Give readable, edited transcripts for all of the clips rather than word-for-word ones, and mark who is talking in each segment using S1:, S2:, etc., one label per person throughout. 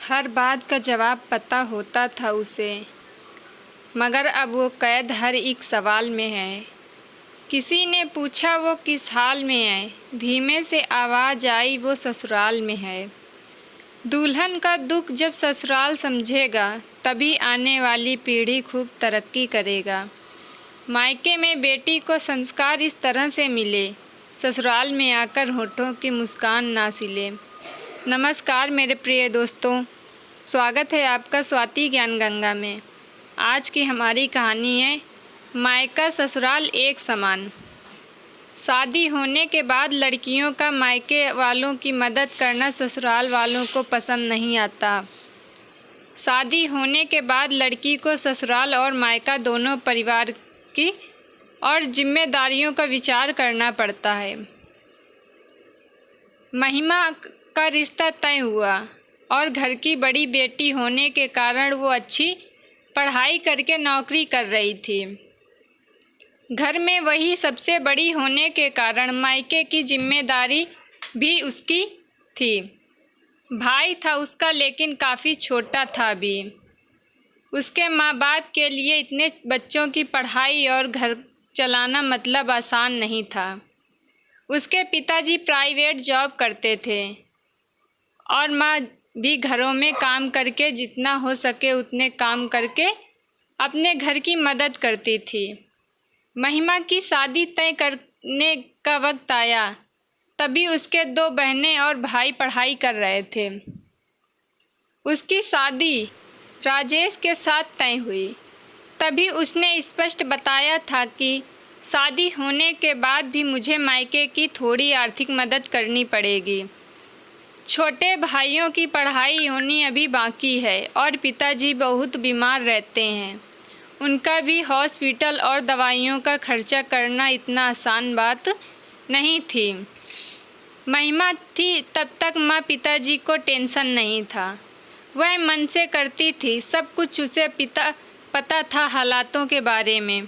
S1: हर बात का जवाब पता होता था उसे, मगर अब वो कैद हर एक सवाल में है। किसी ने पूछा वो किस हाल में है, धीमे से आवाज़ आई वो ससुराल में है। दुल्हन का दुख जब ससुराल समझेगा, तभी आने वाली पीढ़ी खूब तरक्की करेगा। मायके में बेटी को संस्कार इस तरह से मिले, ससुराल में आकर होठों की मुस्कान ना सिले। नमस्कार मेरे प्रिय दोस्तों, स्वागत है आपका स्वाति ज्ञान गंगा में। आज की हमारी कहानी है मायका ससुराल एक समान। शादी होने के बाद लड़कियों का मायके वालों की मदद करना ससुराल वालों को पसंद नहीं आता। शादी होने के बाद लड़की को ससुराल और मायका दोनों परिवार की और जिम्मेदारियों का विचार करना पड़ता है। महिमा का रिश्ता तय हुआ और घर की बड़ी बेटी होने के कारण वो अच्छी पढ़ाई करके नौकरी कर रही थी। घर में वही सबसे बड़ी होने के कारण मायके की जिम्मेदारी भी उसकी थी। भाई था उसका, लेकिन काफ़ी छोटा था भी। उसके माँ बाप के लिए इतने बच्चों की पढ़ाई और घर चलाना मतलब आसान नहीं था। उसके पिताजी प्राइवेट जॉब करते थे और माँ भी घरों में काम करके जितना हो सके उतने काम करके अपने घर की मदद करती थी। महिमा की शादी तय करने का वक्त आया, तभी उसके 2 बहनें और भाई पढ़ाई कर रहे थे। उसकी शादी राजेश के साथ तय हुई। तभी उसने स्पष्ट बताया था कि शादी होने के बाद भी मुझे मायके की थोड़ी आर्थिक मदद करनी पड़ेगी। छोटे भाइयों की पढ़ाई होनी अभी बाकी है और पिताजी बहुत बीमार रहते हैं। उनका भी हॉस्पिटल और दवाइयों का खर्चा करना इतना आसान बात नहीं थी। महिमा थी तब तक माँ पिताजी को टेंशन नहीं था। वह मन से करती थी सब कुछ, उसे पता था हालातों के बारे में।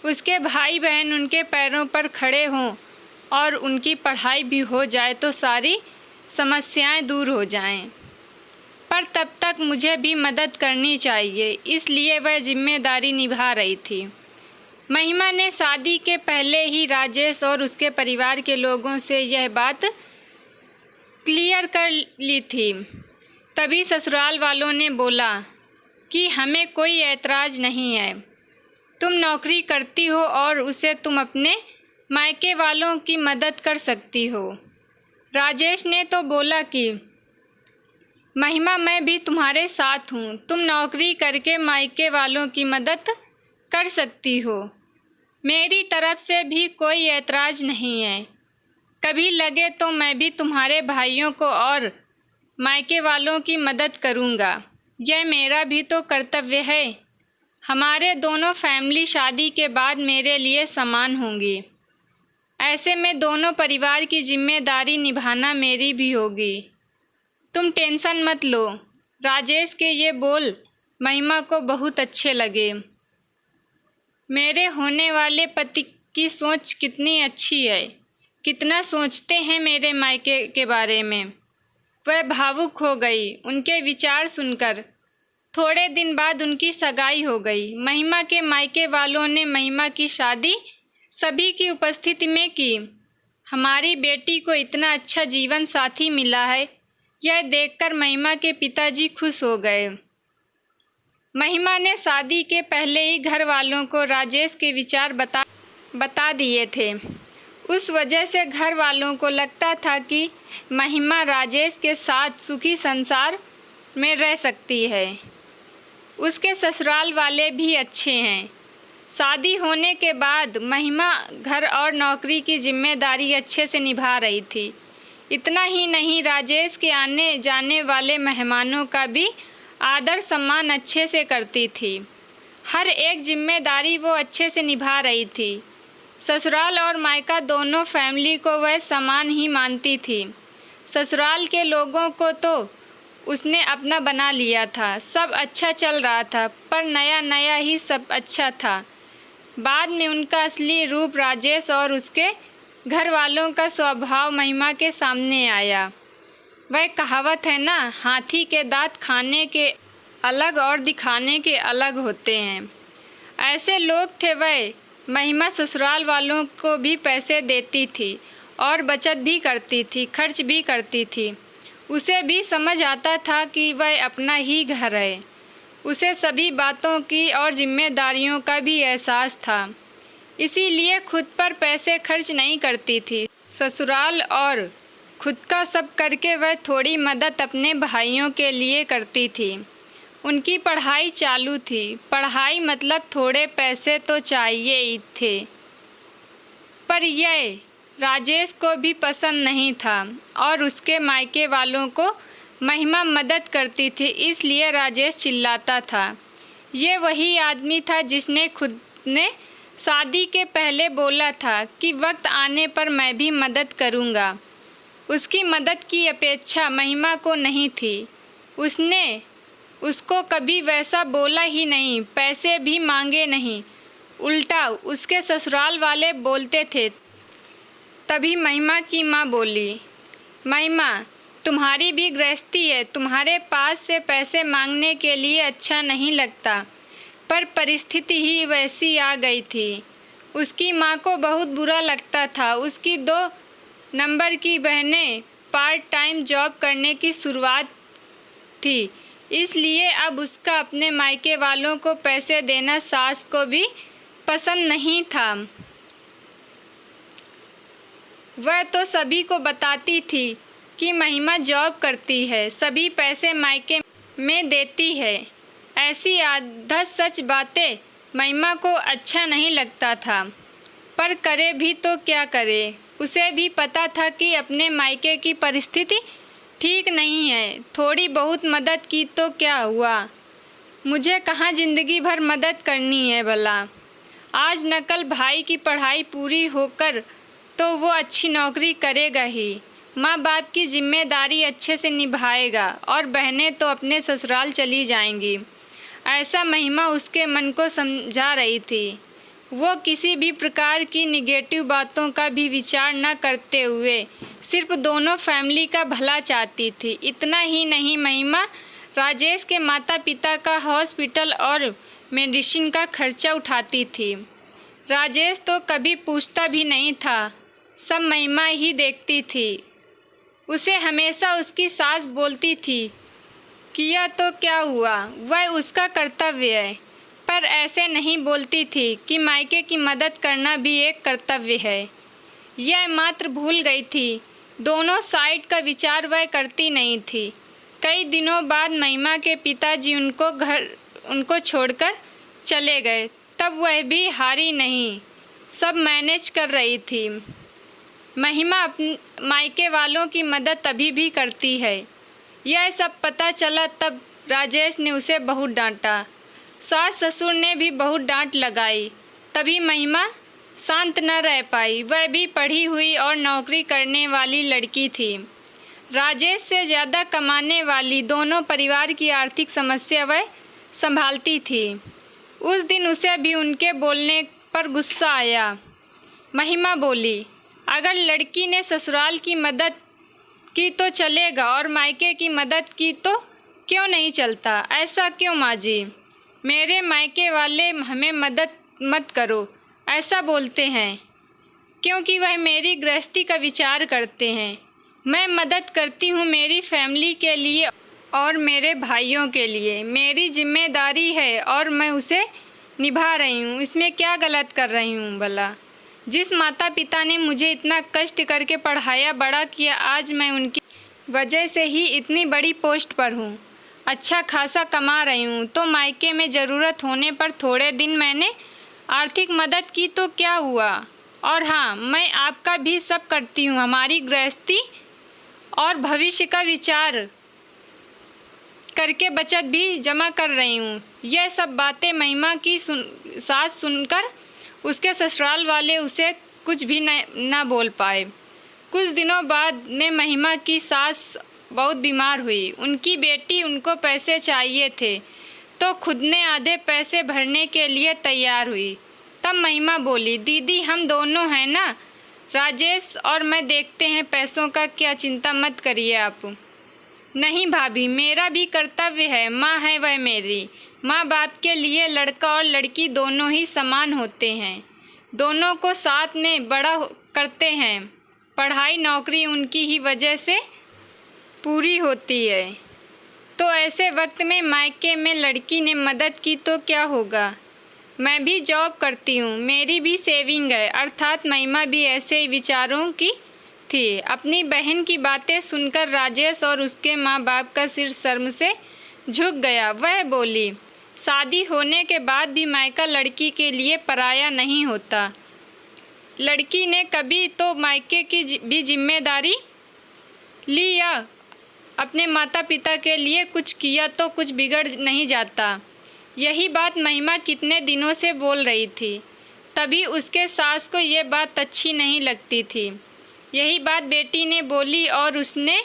S1: उसके भाई बहन उनके पैरों पर खड़े हों और उनकी पढ़ाई भी हो जाए तो सारी समस्याएं दूर हो जाएं। पर तब तक मुझे भी मदद करनी चाहिए, इसलिए वह जिम्मेदारी निभा रही थी। महिमा ने शादी के पहले ही राजेश और उसके परिवार के लोगों से यह बात क्लियर कर ली थी। तभी ससुराल वालों ने बोला कि हमें कोई ऐतराज़ नहीं है, तुम नौकरी करती हो और उसे तुम अपने मायके वालों की मदद कर सकती हो। राजेश ने तो बोला कि महिमा मैं भी तुम्हारे साथ हूँ, तुम नौकरी करके मायके वालों की मदद कर सकती हो। मेरी तरफ से भी कोई ऐतराज़ नहीं है। कभी लगे तो मैं भी तुम्हारे भाइयों को और मायके वालों की मदद करूँगा, यह मेरा भी तो कर्तव्य है। हमारे दोनों फैमिली शादी के बाद मेरे लिए समान होंगी। ऐसे में दोनों परिवार की जिम्मेदारी निभाना मेरी भी होगी। तुम टेंशन मत लो। राजेश के ये बोल महिमा को बहुत अच्छे लगे। मेरे होने वाले पति की सोच कितनी अच्छी है, कितना सोचते हैं मेरे मायके के बारे में। वह भावुक हो गई उनके विचार सुनकर। थोड़े दिन बाद उनकी सगाई हो गई। महिमा के मायके वालों ने महिमा की शादी सभी की उपस्थिति में की। हमारी बेटी को इतना अच्छा जीवन साथी मिला है, यह देखकर महिमा के पिताजी खुश हो गए। महिमा ने शादी के पहले ही घर वालों को राजेश के विचार बता दिए थे। उस वजह से घर वालों को लगता था कि महिमा राजेश के साथ सुखी संसार में रह सकती है। उसके ससुराल वाले भी अच्छे हैं। शादी होने के बाद महिमा घर और नौकरी की जिम्मेदारी अच्छे से निभा रही थी। इतना ही नहीं, राजेश के आने जाने वाले मेहमानों का भी आदर सम्मान अच्छे से करती थी। हर एक जिम्मेदारी वो अच्छे से निभा रही थी। ससुराल और मायका दोनों फैमिली को वह समान ही मानती थी। ससुराल के लोगों को तो उसने अपना बना लिया था। सब अच्छा चल रहा था, पर नया नया ही सब अच्छा था। बाद में उनका असली रूप राजेश और उसके घर वालों का स्वभाव महिमा के सामने आया। वह कहावत है ना, हाथी के दांत खाने के अलग और दिखाने के अलग होते हैं। ऐसे लोग थे वह। महिमा ससुराल वालों को भी पैसे देती थी और बचत भी करती थी, खर्च भी करती थी। उसे भी समझ आता था कि वह अपना ही घर है। उसे सभी बातों की और जिम्मेदारियों का भी एहसास था, इसीलिए खुद पर पैसे खर्च नहीं करती थी। ससुराल और खुद का सब करके वह थोड़ी मदद अपने भाइयों के लिए करती थी। उनकी पढ़ाई चालू थी। पढ़ाई मतलब थोड़े पैसे तो चाहिए ही थे, पर यह राजेश को भी पसंद नहीं था और उसके मायके वालों को महिमा मदद करती थी, इसलिए राजेश चिल्लाता था। ये वही आदमी था जिसने खुद ने शादी के पहले बोला था कि वक्त आने पर मैं भी मदद करूँगा। उसकी मदद की अपेक्षा महिमा को नहीं थी। उसने उसको कभी वैसा बोला ही नहीं, पैसे भी मांगे नहीं। उल्टा उसके ससुराल वाले बोलते थे। तभी महिमा की माँ बोली, महिमा, तुम्हारी भी गृहस्थी है, तुम्हारे पास से पैसे मांगने के लिए अच्छा नहीं लगता, पर परिस्थिति ही वैसी आ गई थी। उसकी माँ को बहुत बुरा लगता था। उसकी 2 नंबर की बहनें पार्ट टाइम जॉब करने की शुरुआत थी, इसलिए अब उसका अपने मायके वालों को पैसे देना सास को भी पसंद नहीं था। वह तो सभी को बताती थी कि महिमा जॉब करती है, सभी पैसे मायके में देती है। ऐसी आधा सच बातें महिमा को अच्छा नहीं लगता था, पर करे भी तो क्या करे। उसे भी पता था कि अपने मायके की परिस्थिति ठीक नहीं है। थोड़ी बहुत मदद की तो क्या हुआ, मुझे कहाँ ज़िंदगी भर मदद करनी है भला। आज न कल भाई की पढ़ाई पूरी होकर तो वो अच्छी नौकरी करेगा ही, माँ बाप की जिम्मेदारी अच्छे से निभाएगा और बहनें तो अपने ससुराल चली जाएंगी। ऐसा महिमा उसके मन को समझा रही थी। वो किसी भी प्रकार की निगेटिव बातों का भी विचार न करते हुए सिर्फ दोनों फैमिली का भला चाहती थी। इतना ही नहीं, महिमा राजेश के माता पिता का हॉस्पिटल और मेडिसिन का खर्चा उठाती थी। राजेश तो कभी पूछता भी नहीं था, सब महिमा ही देखती थी। उसे हमेशा उसकी सास बोलती थी, किया तो क्या हुआ, वह उसका कर्तव्य है, पर ऐसे नहीं बोलती थी कि मायके की मदद करना भी एक कर्तव्य है। यह मात्र भूल गई थी। दोनों साइड का विचार वह करती नहीं थी। कई दिनों बाद महिमा के पिताजी उनको छोड़कर चले गए, तब वह भी हारी नहीं, सब मैनेज कर रही थी। महिमा अपने मायके वालों की मदद तभी भी करती है। यह सब पता चला तब राजेश ने उसे बहुत डांटा। सास ससुर ने भी बहुत डांट लगाई, तभी महिमा शांत न रह पाई। वह भी पढ़ी हुई और नौकरी करने वाली लड़की थी। राजेश से ज़्यादा कमाने वाली, दोनों परिवार की आर्थिक समस्या वह संभालती थी। उस दिन उसे भी उनके बोलने पर गुस्सा आया। महिमा बोली, अगर लड़की ने ससुराल की मदद की तो चलेगा और मायके की मदद की तो क्यों नहीं चलता? ऐसा क्यों माँ जी? मेरे मायके वाले हमें मदद मत करो ऐसा बोलते हैं, क्योंकि वह मेरी गृहस्थी का विचार करते हैं। मैं मदद करती हूँ मेरी फैमिली के लिए और मेरे भाइयों के लिए। मेरी जिम्मेदारी है और मैं उसे निभा रही हूँ। इसमें क्या गलत कर रही हूँ भला? जिस माता पिता ने मुझे इतना कष्ट करके पढ़ाया बड़ा किया, आज मैं उनकी वजह से ही इतनी बड़ी पोस्ट पर हूँ, अच्छा खासा कमा रही हूँ। तो मायके में ज़रूरत होने पर थोड़े दिन मैंने आर्थिक मदद की तो क्या हुआ? और हाँ, मैं आपका भी सब करती हूँ, हमारी गृहस्थी और भविष्य का विचार करके बचत भी जमा कर रही हूँ। यह सब बातें महिमा की सास सुनकर उसके ससुराल वाले उसे कुछ भी न बोल पाए। कुछ दिनों बाद में महिमा की सास बहुत बीमार हुई। उनकी बेटी उनको पैसे चाहिए थे तो खुद ने आधे पैसे भरने के लिए तैयार हुई। तब महिमा बोली, दीदी हम दोनों हैं ना, राजेश और मैं देखते हैं पैसों का क्या चिंता मत करिए आप। नहीं भाभी, मेरा भी कर्तव्य है, माँ है वह मेरी। माँ बाप के लिए लड़का और लड़की दोनों ही समान होते हैं, दोनों को साथ में बड़ा करते हैं। पढ़ाई नौकरी उनकी ही वजह से पूरी होती है, तो ऐसे वक्त में मायके में लड़की ने मदद की तो क्या होगा। मैं भी जॉब करती हूँ, मेरी भी सेविंग है। अर्थात महिमा भी ऐसे विचारों की थी। अपनी बहन की बातें सुनकर राजेश और उसके माँ बाप का सिर शर्म से झुक गया। वह बोली, शादी होने के बाद भी मायका लड़की के लिए पराया नहीं होता। लड़की ने कभी तो मायके की भी जिम्मेदारी ली या अपने माता पिता के लिए कुछ किया तो कुछ बिगड़ नहीं जाता। यही बात महिमा कितने दिनों से बोल रही थी, तभी उसके सास को ये बात अच्छी नहीं लगती थी। यही बात बेटी ने बोली और उसने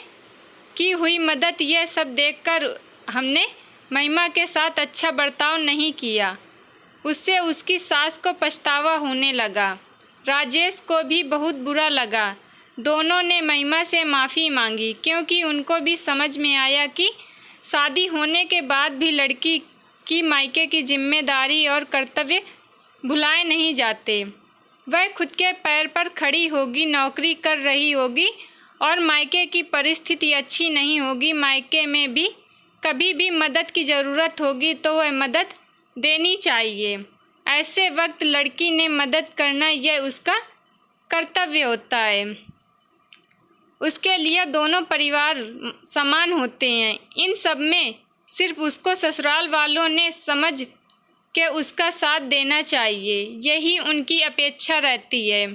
S1: की हुई मदद, यह सब देखकर हमने महिमा के साथ अच्छा बर्ताव नहीं किया। उससे उसकी सास को पछतावा होने लगा। राजेश को भी बहुत बुरा लगा। दोनों ने महिमा से माफ़ी मांगी, क्योंकि उनको भी समझ में आया कि शादी होने के बाद भी लड़की की मायके की जिम्मेदारी और कर्तव्य भुलाए नहीं जाते। वह खुद के पैर पर खड़ी होगी, नौकरी कर रही होगी और मायके की परिस्थिति अच्छी नहीं होगी। मायके में भी कभी भी मदद की ज़रूरत होगी तो वह मदद देनी चाहिए। ऐसे वक्त लड़की ने मदद करना यह उसका कर्तव्य होता है। उसके लिए दोनों परिवार समान होते हैं। इन सब में सिर्फ उसको ससुराल वालों ने समझ के उसका साथ देना चाहिए, यही उनकी अपेक्षा रहती है।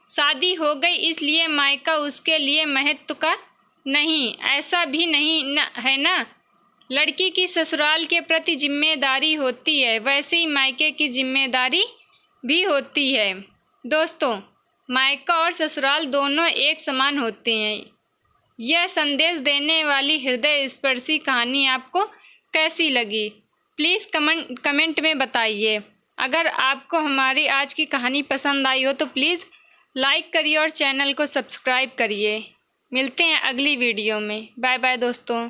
S1: शादी हो गई इसलिए मायका उसके लिए महत्व का नहीं, ऐसा भी नहीं है ना। लड़की की ससुराल के प्रति जिम्मेदारी होती है, वैसे ही मायके की जिम्मेदारी भी होती है। दोस्तों, मायका और ससुराल दोनों एक समान होते हैं। यह संदेश देने वाली हृदय स्पर्शी कहानी आपको कैसी लगी, प्लीज़ कमेंट में बताइए। अगर आपको हमारी आज की कहानी पसंद आई हो तो प्लीज़ लाइक करिए और चैनल को सब्सक्राइब करिए। मिलते हैं अगली वीडियो में। बाय बाय दोस्तों।